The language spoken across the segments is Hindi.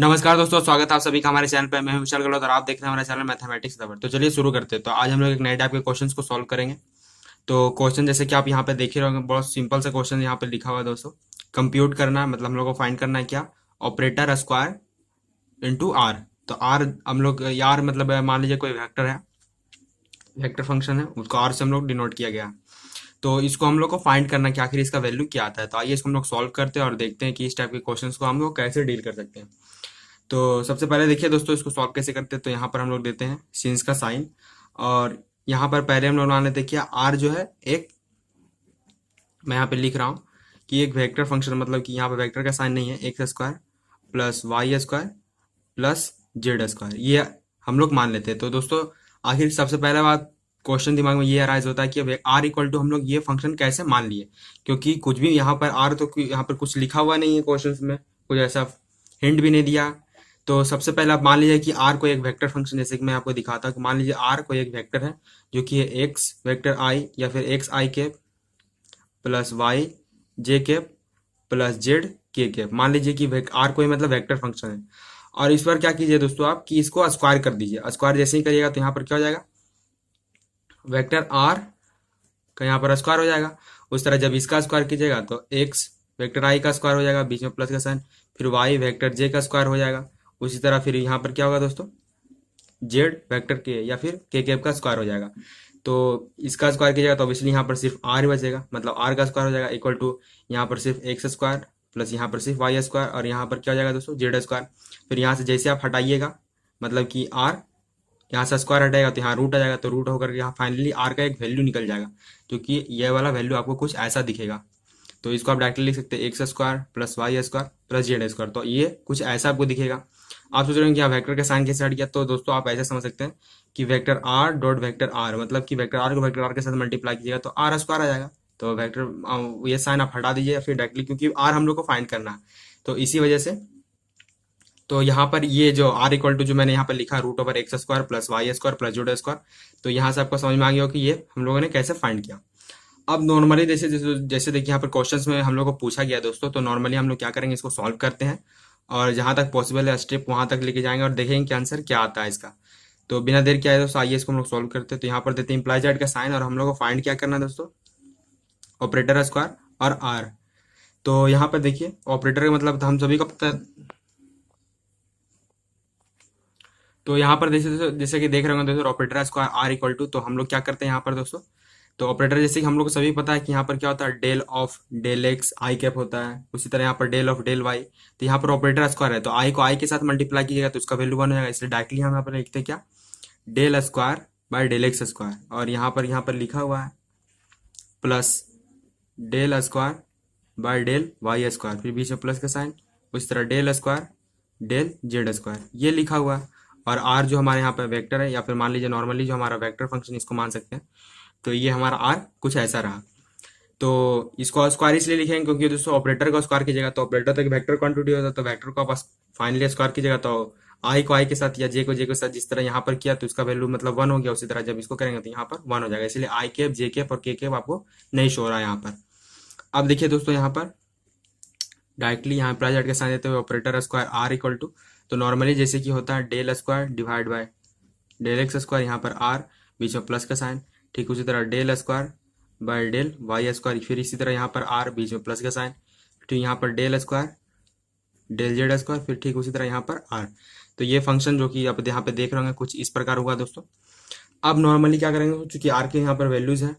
नमस्कार दोस्तों, स्वागत है आप सभी का हमारे चैनल पे। मैं हूं विशाल गहलोत और आप देख रहे हैं हमारे चैनल मैथमेटिक्स रबर। तो चलिए शुरू करते हैं। तो आज हम लोग एक नए टाइप के क्वेश्चंस को सॉल्व करेंगे। तो क्वेश्चन जैसे कि आप यहाँ पे देख ही रहोगे, बहुत सिंपल सा क्वेश्चन यहाँ पे लिखा हुआ है दोस्तों। कंप्यूट करना है, मतलब हम लोग को फाइंड करना है क्या, ऑपरेटर स्क्वायर इंटू आर। तो आर हम लोग यार मतलब मान लीजिए कोई वेक्टर है, वेक्टर फंक्शन है, उसको आर से हम लोग डिनोट किया गया। तो इसको हम लोग को फाइंड करना है कि आखिर इसका वैल्यू क्या आता है। तो आइए इसको हम लोग सॉल्व करते हैं और देखते हैं कि इस टाइप के क्वेश्चंस को हम लोग कैसे डील कर सकते हैं। तो सबसे पहले देखिए दोस्तों, इसको सॉल्व कैसे करते हैं। तो यहाँ पर हम लोग देते हैं सिंस का साइन, और यहाँ पर पहले हम लोग मान लेते हैं कि आर जो है एक, मैं यहाँ पे लिख रहा हूँ कि एक वेक्टर फंक्शन, मतलब कि यहाँ पे वेक्टर का साइन नहीं है, x square plus y square plus z square, ये हम लोग मान लेते हैं। तो दोस्तों आखिर सबसे पहला बात क्वेश्चन दिमाग में ये अराइज होता है कि आर इक्वल टू हम लोग ये फंक्शन कैसे मान लिए, क्योंकि कुछ भी यहाँ पर आर, तो यहाँ पर कुछ लिखा हुआ नहीं है क्वेश्चन में, कुछ ऐसा हिंट भी नहीं दिया। तो सबसे पहले आप मान लीजिए कि आर को एक वेक्टर फंक्शन, जैसे कि मैं आपको दिखाता हूँ कि मान लीजिए आर को एक वेक्टर है जो कि है एक्स वेक्टर आई या फिर एक्स आई के प्लस वाई जे कैप प्लस जेड के कैप। मान लीजिए कि आर कोई मतलब वेक्टर फंक्शन है, और इस पर क्या कीजिए दोस्तों आप कि इसको स्क्वायर कर दीजिए। स्क्वायर जैसे ही करिएगा तो यहाँ पर क्या हो जाएगा, वेक्टर आर का यहाँ पर स्क्वायर हो जाएगा। उस तरह जब इसका स्क्वायर कीजिएगा तो एक्स वेक्टर आई का स्क्वायर हो जाएगा, बीच में प्लस का साइन, फिर वाई वेक्टर जे का स्क्वायर हो जाएगा। उसी तरह फिर यहाँ पर क्या होगा दोस्तों, जेड वेक्टर के या फिर के कैप का स्क्वायर हो जाएगा। तो इसका स्क्वायर कीजिएगा तो ऑब्वियसली यहाँ पर सिर्फ आर ही बचेगा, मतलब आर का स्क्वायर हो जाएगा इक्वल टू यहाँ पर सिर्फ एक्स स्क्वायर प्लस यहाँ पर सिर्फ वाई स्क्वायर, और यहाँ पर क्या हो जाएगा दोस्तों, जेड स्क्वायर। फिर यहाँ से जैसे आप हटाइएगा, मतलब कि आर यहाँ से स्क्वायर हटाएगा तो यहाँ रूट आ जाएगा, तो रूट होकर के यहाँ फाइनली आर का एक वैल्यू निकल जाएगा, क्योंकि ये वाला वैल्यू आपको कुछ ऐसा दिखेगा। तो इसको आप डायरेक्टली लिख सकते हैं x square plus y square plus z square. तो ये कुछ ऐसा आपको दिखेगा। आप सोच रहे हैं कि यहाँ वेक्टर का साइन कैसे हट गया, तो दोस्तों आप ऐसे समझ सकते हैं कि vector r dot vector r, मतलब कि वेक्टर आर को वेक्टर आर के साथ मल्टीप्लाई कीजिएगा तो आर स्क्वायर आ जाएगा। तो वेक्टर ये साइन आप हटा दीजिए या फिर डायरेक्टली, क्योंकि आर हम लोग को फाइंड करना है, तो इसी वजह से। तो यहाँ पर ये जो आर इक्वल टू जो मैंने यहाँ पर लिखा root over x square plus y square plus z square, तो यहाँ से आपको समझ में आ गया हो कि ये हम लोगों ने कैसे फाइंड किया। अब नॉर्मली जैसे जैसे जैसे देखिए यहाँ पर क्वेश्चंस में हम लोग को पूछा गया दोस्तों, तो नॉर्मली हम लोग क्या करेंगे, इसको सॉल्व करते हैं और जहाँ तक पॉसिबल है स्टेप वहाँ तक लेके जाएंगे और देखेंगे कि आंसर क्या आता है इसका। तो बिना देर किए दोस्तों आइए इसको हम लोग सॉल्व करते हैं। तो यहाँ पर देते हैं इम्प्लाई जेड का साइन, और हम लोग को फाइंड क्या करना है दोस्तों, ऑपरेटर स्क्वायर और आर। तो यहाँ पर देखिए ऑपरेटर का मतलब हम सभी को पता है। तो यहाँ पर जैसे जैसे कि देख रहे होंगे दोस्तों, operator square r equal to, तो हम लोग क्या करते हैं यहाँ पर दोस्तों, तो ऑपरेटर जैसे कि हम लोग को सभी पता है कि यहाँ पर क्या होता है, del of del x i cap होता है। उसी तरह यहाँ पर डेल ऑफ डेल वाई। तो यहाँ पर ऑपरेटर स्क्वायर है, तो आई को आई के साथ मल्टीप्लाई कीजिएगा तो उसका वैल्यू 1 हो जाएगा। इसलिए डायरेक्टली हम यहाँ पर लिखते हैं क्या, del square by del x square, और यहाँ पर लिखा हुआ है plus del square by del y square, फिर बीच में प्लस का साइन। उसी तरह del square del z square, ये लिखा हुआ है। और आर जो हमारे यहाँ पे वेक्टर है, या फिर मान लीजिए नॉर्मली जो हमारा वेक्टर फंक्शन इसको मान सकते हैं, तो ये हमारा आर कुछ ऐसा रहा। तो इसको स्क्वायर इसलिए लिखेंगे क्योंकि दोस्तों ऑपरेटर को स्क्वायर कीजिएगा तो ऑपरेटर तो एक वेक्टर क्वांटिटी होता है, तो वेक्टर को आप फाइनली स्क्वायर कीजिएगा तो आई को आई के साथ या जे को जे के साथ जिस तरह यहाँ पर किया तो इसका वैल्यू मतलब 1 हो गया। उसी तरह जब इसको करेंगे तो यहाँ पर 1 हो जाएगा। इसलिए आई कैप जे कैप और के कैप आपको नहीं शो हो रहा है यहाँ पर। अब देखिए दोस्तों यहाँ पर डायरेक्टली यहाँ प्लस के साथ देते हुए operator square r equal to, तो नॉर्मली जैसे कि होता है del square divide by del x square, यहाँ पर आर बीच में प्लस का साइन। ठीक उसी तरह del square by del y square, फिर इसी तरह यहाँ पर आर बीच में प्लस का साइन। ठीक यहाँ पर del square del z square, फिर ठीक उसी तरह यहाँ पर आर। तो ये फंक्शन जो कि आप यहाँ पे देख रहे होंगे कुछ इस प्रकार हुआ दोस्तों। अब नॉर्मली क्या करेंगे, चूंकि आर के यहाँ पर वैल्यूज हैं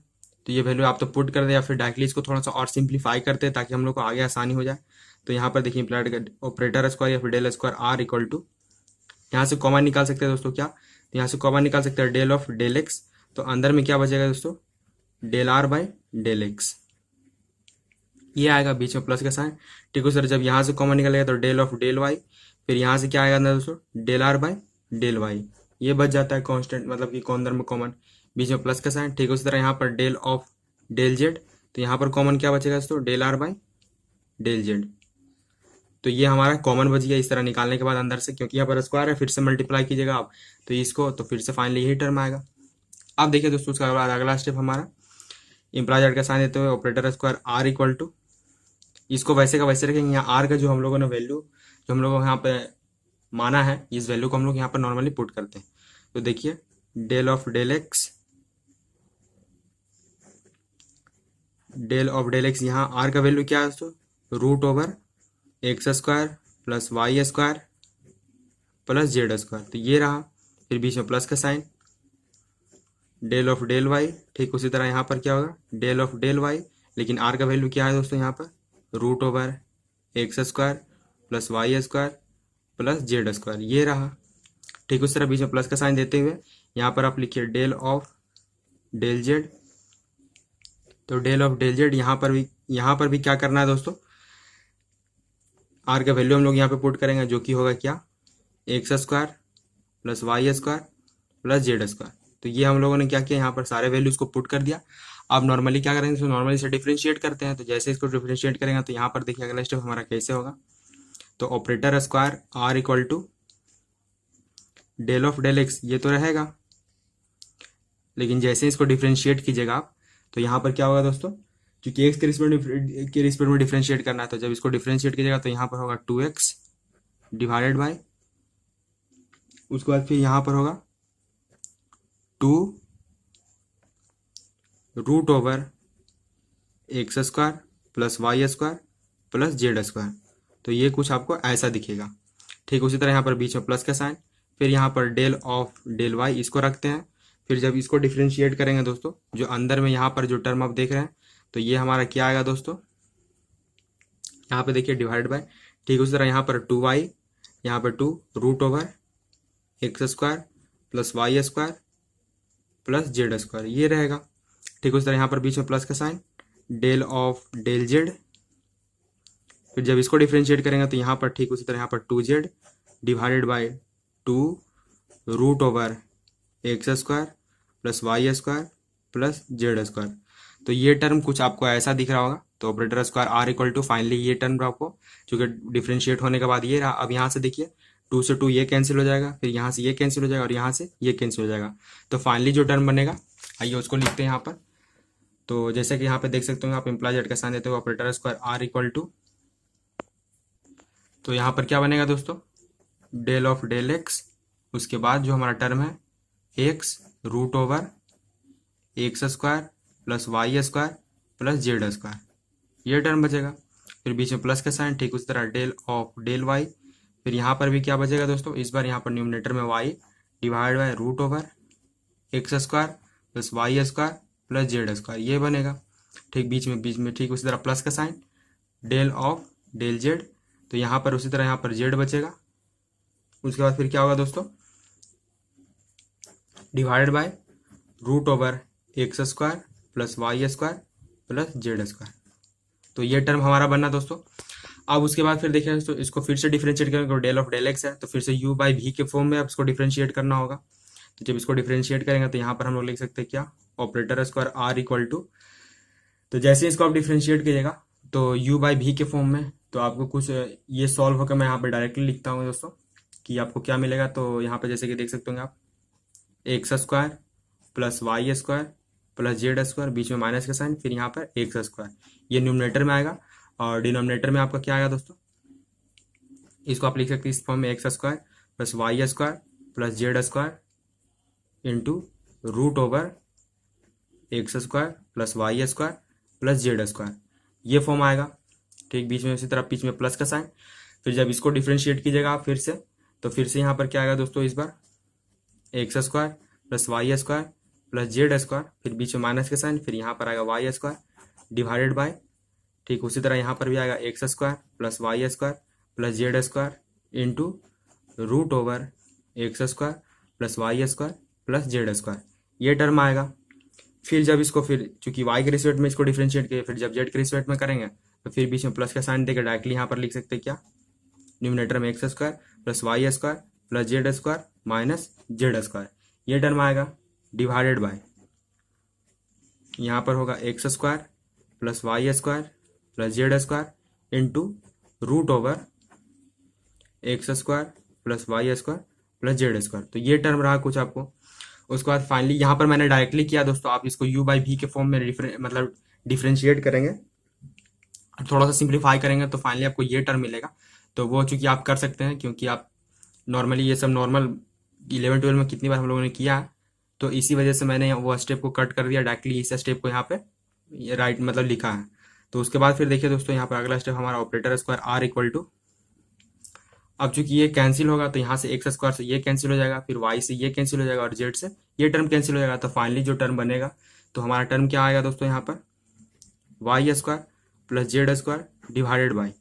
तो ये वैल्यू आप तो पुट कर दे या फिर डायरेक्टली इसको थोड़ा सा और सिंप्लीफाई करते हैं ताकि हम लोग को आगे आसानी हो जाए। तो यहाँ पर देखिए इम्प्लाइड ऑपरेटर स्क्वायर या फिर del square r equal to, यहाँ से कॉमन निकाल सकते हैं दोस्तों क्या, तो यहाँ से कॉमन निकाल सकते हैं डेल ऑफ डेल एक्स। तो अंदर में क्या बचेगा दोस्तों, del r by del x, ये आएगा बीच में प्लस का साइन। ठीक है सर, जब यहाँ से कॉमन निकलेगा तो डेल ऑफ डेल वाई, फिर यहाँ से क्या आएगा अंदर दोस्तों, del r by del y, ये बच जाता है कांस्टेंट, मतलब कि अंदर में कॉमन बीच में प्लस का साइन। ठीक है उसी तरह यहाँ पर डेल ऑफ डेल जेड, तो यहाँ पर कॉमन क्या बचेगा दोस्तों, del r by del z. तो ये हमारा कॉमन बच गया इस तरह निकालने के बाद अंदर से, क्योंकि यहाँ पर स्क्वायर है, फिर से मल्टीप्लाई कीजिएगा आप तो इसको, तो फिर से फाइनली यही टर्म आएगा। अब देखिए दोस्तों उसका बाद अगला स्टेप हमारा इम्प्लाई जेड का साइन देते हुए operator square r equal to, इसको वैसे का वैसे रखेंगे। यहाँ आर का जो हम लोगों ने वैल्यू जो हम लोगों को यहाँ पे माना है, इस वैल्यू को हम लोग यहाँ पर नॉर्मली पुट करते हैं। तो देखिए डेल ऑफ डेल एक्स यहाँ आर का वैल्यू क्या है दोस्तों, root over x square plus y square plus z square. तो ये रहा, फिर बीच में प्लस का sign, del of del y. ठीक उसी तरह यहाँ पर क्या होगा, डेल ऑफ डेल वाई, लेकिन आर का वैल्यू क्या है दोस्तों यहाँ पर, root over x square plus y square plus z square. ये रहा। ठीक उस तरह बीच में प्लस का साइन देते हुए यहाँ पर आप लिखिए डेल ऑफ डेल जेड। तो डेल ऑफ डेल जेड यहाँ पर भी क्या करना है दोस्तों, आर का वैल्यू हम लोग यहाँ पे पुट करेंगे, जो कि होगा क्या, x square plus y square plus z square. तो ये हम लोगों ने क्या किया, यहाँ पर सारे वैल्यूज को पुट कर दिया। अब नॉर्मली क्या करेंगे, इसको नॉर्मली से डिफ्रेंशिएट करते हैं। तो जैसे इसको डिफ्रेंशिएट करेंगे तो यहाँ पर देखिए अगला स्टेप हमारा कैसे होगा। तो operator square r equal to del of del x, ये तो रहेगा, लेकिन जैसे इसको डिफ्रेंशिएट कीजिएगा आप, तो यहाँ पर क्या होगा दोस्तों, क्योंकि एक्स के रिस्पेक्ट में डिफ्रेंशिएट करना है, तो जब इसको डिफ्रेंशिएट कीजिएगा तो यहाँ पर होगा 2x डिवाइडेड बाय, उसके बाद फिर यहाँ पर होगा 2 root over x square plus y square plus z square. तो ये कुछ आपको ऐसा दिखेगा। ठीक उसी तरह यहाँ पर बीच में प्लस का साइन, फिर यहाँ पर डेल ऑफ डेल वाई इसको रखते हैं। फिर जब इसको डिफ्रेंशिएट करेंगे दोस्तों, जो अंदर में यहाँ पर जो टर्म आप देख रहे हैं, तो ये हमारा क्या आएगा दोस्तों, यहाँ पे देखिए डिवाइड बाय। ठीक उसी तरह यहाँ पर 2y, यहाँ पर 2 root over x square plus y square plus z square, ये रहेगा। ठीक उसी तरह यहाँ पर बीच में प्लस का sign, del of del z. फिर जब इसको डिफ्रेंशिएट करेंगे तो यहाँ पर ठीक उसी तरह यहाँ पर 2z divided by 2 root over x square plus y square plus z square. तो ये टर्म कुछ आपको ऐसा दिख रहा होगा। तो operator square r equal to, finally ये टर्म आपको चूंकि डिफ्रेंशिएट होने के बाद ये रहा। अब यहाँ से देखिए 2 से 2 ये कैंसिल हो जाएगा, फिर यहाँ से ये कैंसिल हो जाएगा और यहाँ से ये कैंसिल हो जाएगा। तो फाइनली जो टर्म बनेगा, आइए उसको लिखते हैं यहाँ पर। तो जैसे कि यहाँ पे देख सकते हो आप इम्प्लाई जेड का साइन देते हो, operator square r equal to, तो यहाँ पर क्या बनेगा दोस्तों, डेल ऑफ डेल एक्स, उसके बाद जो हमारा टर्म है x root over x square plus y square plus z square, ये टर्म बचेगा। फिर बीच में प्लस का साइन, ठीक उस तरह डेल ऑफ डेल वाई। फिर यहाँ पर भी क्या बचेगा दोस्तों, इस बार यहाँ पर न्यूमरेटर में y divide by root over x square plus y square plus z square, ये बनेगा। ठीक बीच में ठीक उसी तरह प्लस का sign, del of del z. तो यहाँ पर उसी तरह यहाँ पर जेड बचेगा। उसके बाद फिर क्या होगा दोस्तों, divided by root over x square plus y square plus z square. तो ये टर्म हमारा बनना दोस्तों। अब उसके बाद फिर देखिए दोस्तों, इसको फिर से डिफरेंशिएट करेंगे। तो डेल ऑफ डेल एक्स है, तो फिर से u बाई वी के फॉर्म में अब इसको डिफरेंशिएट करना होगा। तो जब इसको डिफरेंशिएट करेंगे तो यहाँ पर हम लोग लिख सकते हैं क्या, operator square r equal to, तो जैसे इसको आप डिफरेंशिएट कीजिएगा तो u बाई वी के फॉर्म में, तो आपको कुछ ये सॉल्व होकर मैं यहाँ पर डायरेक्टली लिखता हूँ दोस्तों कि आपको क्या मिलेगा। तो यहाँ पर जैसे कि देख सकते होंगे आप, x square plus y square plus z square, बीच में माइनस का साइन, फिर यहाँ पर एक्स स्क्वायर, ये न्यूमरेटर में आएगा। और डिनोमिनेटर में आपका क्या आएगा दोस्तों, इसको आप लिख सकते हैं इस फॉर्म में, x square plus y square plus z square into root over x square plus y square plus z square, ये फॉर्म आएगा। ठीक बीच में इसी तरह बीच में प्लस का साइन। फिर जब इसको डिफ्रेंशिएट कीजिएगा आप फिर से, तो फिर से यहाँ पर क्या आएगा दोस्तों, इस बार x square plus y square plus z square, फिर बीच में माइनस का साइन, फिर यहाँ पर आएगा वाई स्क्वायर डिवाइडेड बाय, ठीक उसी तरह यहाँ पर भी आएगा x square plus y square plus z square into root over x square plus y square plus z square, ये टर्म आएगा। फिर जब इसको फिर चूंकि वाई के रिस्पेक्ट में इसको डिफरेंशिएट किए, फिर जब जेड के रिस्पेक्ट में करेंगे तो फिर बीच में प्लस का साइन देकर डायरेक्टली यहाँ पर लिख सकते हैं क्या, न्यूमरेटर में x square plus y square plus z square minus z square, ये टर्म आएगा डिवाइडेड बाय, यहाँ पर होगा x square plus y square plus z square into root over x square plus y square plus z square, तो ये टर्म रहा कुछ आपको। उसके बाद फाइनली यहाँ पर मैंने डायरेक्टली किया दोस्तों, आप इसको u बाई वी के फॉर्म में मतलब डिफ्रेंशिएट करेंगे, थोड़ा सा सिंप्लीफाई करेंगे तो फाइनली आपको ये टर्म मिलेगा। तो वो चूंकि आप कर सकते हैं क्योंकि आप नॉर्मली ये सब नॉर्मल 11-12 में कितनी बार हम लोगों ने किया है, तो इसी वजह से मैंने वो स्टेप को कट कर दिया, डायरेक्टली इस स्टेप को यहाँ पे ये राइट मतलब लिखा है। तो उसके बाद फिर देखिए दोस्तों, यहाँ पर अगला स्टेप हमारा operator square r equal to, अब चूंकि ये कैंसिल होगा तो यहाँ से एक्स स्क्वायर से ये कैंसिल हो जाएगा, फिर वाई से ये कैंसिल हो जाएगा और जेड से ये टर्म कैंसिल हो जाएगा। तो फाइनली जो टर्म बनेगा, तो हमारा टर्म क्या आएगा दोस्तों, यहाँ पर y square plus z square divided by,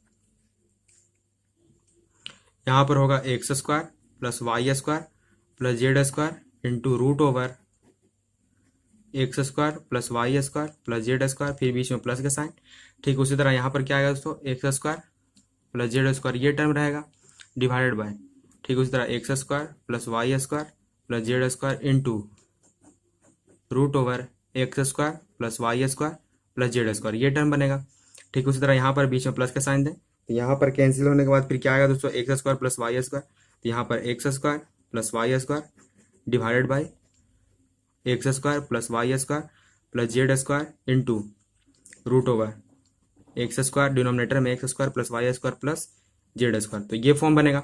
यहाँ पर होगा x square plus y square plus z square into root over x square plus y square plus z square, फिर बीच में प्लस का साइन। ठीक उसी तरह यहाँ पर क्या आएगा दोस्तों, x square plus z square ये टर्म रहेगा डिवाइडेड बाय, ठीक उसी तरह x square plus y square plus z square into root over x square plus y square plus z square ये टर्म बनेगा। ठीक उसी तरह यहाँ पर बीच में प्लस का साइन दें, तो यहाँ पर कैंसिल होने के बाद फिर क्या आएगा दोस्तों, x square plus y square, तो यहाँ पर x square plus y square divided by x square plus y square plus z square into root over x square, denominator में x square plus y square plus z square, तो ये फॉर्म बनेगा।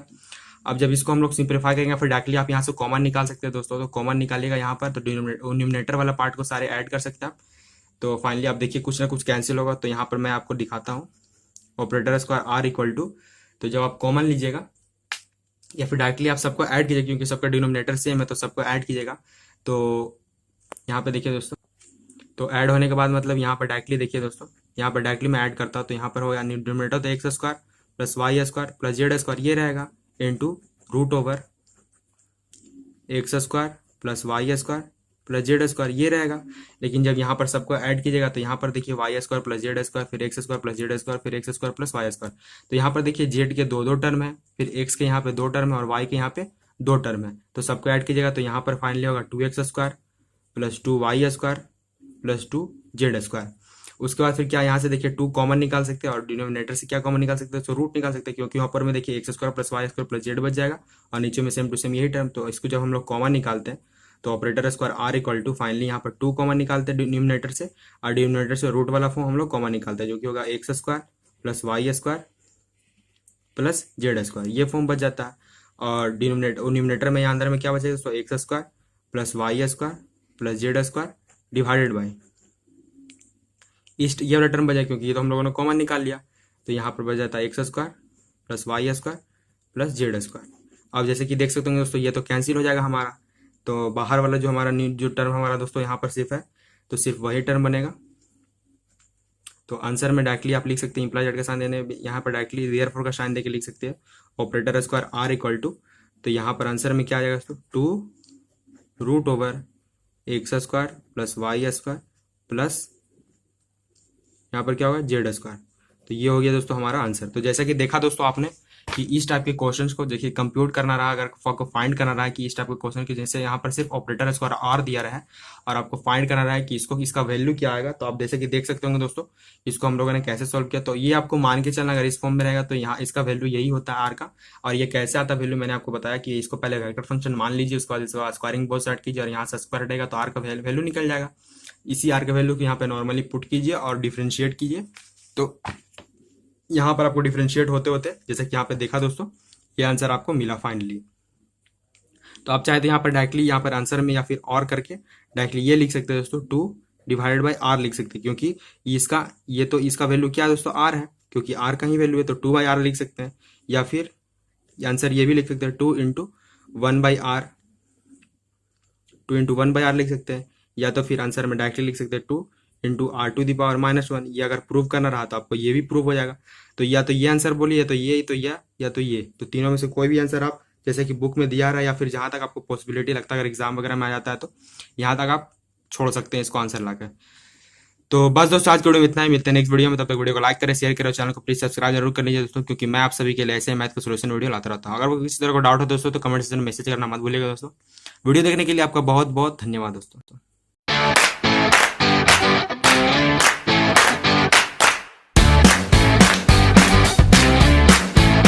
अब जब इसको हम लोग सिंप्लीफाई करेंगे फिर डायरेक्टली आप यहाँ से कॉमन निकाल सकते हैं दोस्तों, तो कॉमन निकालिएगा यहाँ पर, तो डिनोमिनेटर वाला पार्ट को सारे ऐड कर सकते हैं आप। तो फाइनली आप देखिए कुछ ना कुछ कैंसिल होगा, तो यहाँ पर मैं आपको दिखाता हूँ operator square r equal to, तो जब आप कॉमन लीजिएगा या फिर डायरेक्टली आप सबको ऐड कीजिएगा, क्योंकि सबका डिनोमिनेटर सेम है तो सबको ऐड कीजिएगा। तो यहाँ पे देखिए दोस्तों, तो ऐड होने के बाद मतलब यहाँ पर डायरेक्टली देखिए दोस्तों, यहाँ पर डायरेक्टली मैं ऐड करता हूँ, तो यहाँ पर होगा डिनोमिनेटर तो x square plus y square plus z square ये रहेगा into root over x square plus y square plus z square ये रहेगा। लेकिन जब यहाँ पर सबको ऐड कीजिएगा तो यहाँ पर देखिए y square plus z square फिर x square plus z square फिर x square plus y square, तो यहाँ पर देखिए जेड के दो टर्म है, फिर एक्स के यहाँ पे 2 टर्म है और वाई के यहाँ पे 2 टर्म है, तो सबको ऐड कीजिएगा तो यहाँ पर फाइनली होगा 2x square plus 2y square plus 2z square. उसके बाद फिर क्या यहाँ से देखिए 2 कॉमन निकाल सकते हैं और डिनोमिनेटर से क्या कॉमन निकाल सकते हैं, तो रूट निकाल सकते हैं, क्योंकि यहाँ पर में देखिए x square plus y square plus z बच जाएगा और नीचे में सेम टू सेम यही टर्म। तो इसको जब हम लोग कॉमन निकालते हैं तो operator square r equal to, finally यहाँ पर 2 कॉमन निकालते हैं डिनोमिनेटर से और डिनोमिनेटर से रूट वाला फॉर्म हम लोग कॉमन निकालते हैं, जो कि होगा x square plus y square plus z square ये फॉर्म बच जाता है। और डिनोमिनेटर में यहाँ अंदर में क्या बचेगा, तो x square plus y square plus z square divided by ईस्ट ये वाला टर्म बचा, क्योंकि ये तो हम लोगों ने कॉमन निकाल लिया, तो यहाँ पर बच जाता है x square plus y square plus z square. अब जैसे कि देख सकते होंगे दोस्तों, ये तो कैंसिल हो जाएगा हमारा, तो बाहर वाला जो हमारा जो टर्म हमारा दोस्तों यहाँ पर सिर्फ है, तो सिर्फ वही टर्म बनेगा। तो आंसर में डायरेक्टली आप लिख सकते हैं इम्प्लाई जेड का साइन देने, यहाँ पर डायरेक्टली देयरफॉर का साइन देके लिख सकते हैं operator square r equal to, तो यहाँ पर आंसर में क्या आ जाएगा दोस्तों, 2 root over x square plus y square plus यहाँ पर क्या होगा जेड स्क्वायर। तो ये हो गया दोस्तों हमारा आंसर। तो जैसा कि देखा दोस्तों आपने कि इस टाइप के क्वेश्चंस को देखिए कंप्यूट करना रहा, अगर आपको फाइंड करना रहा है कि इस टाइप के क्वेश्चन की, जैसे यहाँ पर सिर्फ ऑपरेटर स्क्वायर आर दिया रहा है और आपको फाइंड करना रहा है कि इसको इसका वैल्यू क्या आएगा, तो आप जैसे कि देख सकते होंगे दोस्तों इसको हम लोगों ने कैसे सॉल्व किया। तो ये आपको मान के चलना, अगर इस फॉर्म में रहेगा तो यहाँ इसका वैल्यू यही होता है आर का। और ये कैसे आता है वैल्यू, मैंने आपको बताया कि इसको पहले वेक्टर फंक्शन मान लीजिए, उसके बाद स्क्वायरिंग बोथ साइड कीजिए और यहाँ से स्क्वायर हटेगा तो आर का वैल्यू निकल जाएगा। इसी आर के वैल्यू को यहाँ पे नॉर्मली पुट कीजिए और डिफ्रेंशिएट कीजिए, तो यहाँ पर आपको डिफ्रेंशिएट होते होते जैसे कि यहाँ पे देखा दोस्तों ये आंसर आपको मिला फाइनली। तो आप चाहे तो यहाँ पर डायरेक्टली यहाँ पर आंसर में या फिर और करके डायरेक्टली ये लिख सकते हैं दोस्तों 2 डिवाइडेड बाई आर लिख सकते हैं, क्योंकि इसका ये तो इसका वैल्यू क्या है दोस्तों आर है, क्योंकि आर का ही वैल्यू है, तो 2 बाई आर लिख सकते हैं। या फिर आंसर ये भी लिख सकते हैं 2 into 1 by r, 2 into 1 by r लिख सकते हैं। या तो फिर आंसर में डायरेक्टली लिख सकते हैं 2 into r to the power -1। ये अगर प्रूव करना रहा तो आपको ये भी प्रूव हो जाएगा। तो या तो ये आंसर बोलिए, तो ये तो या तो ये, तो तीनों में से कोई भी आंसर आप जैसे कि बुक में दिया रहा है या फिर जहां तक आपको पॉसिबिलिटी लगता है, अगर एग्जाम वगैरह में आ जाता है तो यहाँ तक आप छोड़ सकते हैं इसको आंसर लाकर। तो बस दोस्तों आज के वीडियो में इतना ही, मिलते हैं नेक्स्ट वीडियो में। तब तक वीडियो को लाइक करें, शेयर करें, चैनल को प्लीज सब्सक्राइब जरूर कर लीजिए दोस्तों, क्योंकि मैं आप सभी के लिए ऐसे मैथ का सोल्यूशन वीडियो लाता रहता हूँ। अगर वो किसी तरह को डाउट हो दोस्तों तो कमेंट सेक्शन में मैसेज करना मत भूलिएगा दोस्तों। वीडियो देखने के लिए आपका बहुत बहुत धन्यवाद दोस्तों।